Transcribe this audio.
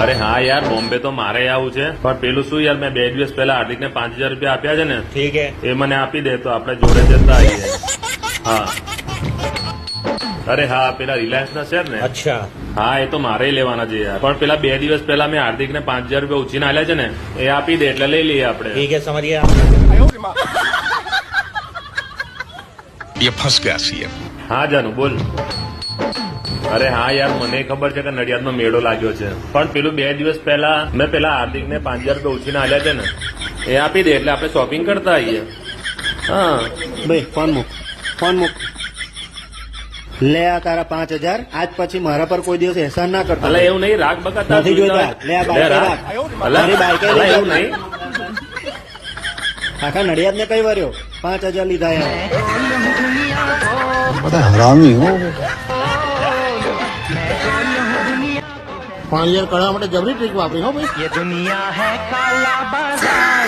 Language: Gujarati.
અરે હા યાર, બોમ્બે તો મારે આવું છે, પણ પેલું શું યાર, મેં 2 દિવસ પહેલા હાર્દિકને 5000 રૂપિયા આપ્યા છે ને, ठीक है। એ મને આપી દે તો આપણે જોડે જતા આવીએ. હા, અરે હા, પેલા રિલાયન્સ ના શેર ને. अच्छा, હા, એ તો મારે લેવાના છે યાર, પણ પેલા 2 દિવસ પહેલા મેં હાર્દિકને 5000 રૂપિયા ઉછીને આલ્યા છે ને, એ આપી દે એટલે લઈ લઈએ આપણે. ठीक है, समझ गया। ये फंस गया सीएम। હા જાનુ બોલ. અરે હા યાર, મને ખબર છે કે નડિયાદમાં મેળો લાગ્યો છે, પણ પેલું 2 દિવસ પહેલા મેં પેલા હાર્દિકને 5000 રૂપિયા ઉછીને આલ્યા છે ને, એ આપી દે એટલે આપણે શોપિંગ કરતા આવીએ. હા ભાઈ ફોન મૂક લે આ તારા 5000. આજ પછી મારા પર કોઈ દિવસ એહસાન ના કરતો. અલા એવું નહીં, રાગ બકાતા નથી જોઈતા. લે આ બાઈક રાખ. મારી બાઈકે લઈ એવું જા. નહીં. આખા નડિયાદ ને કઈ વર્યો 5000 લીધા યાર. बड़ा हरामी हो। 5000 કરવા માટે જબરી ટ્રીક વાપરી હો ભાઈ. ये दुनिया है काला बाजार।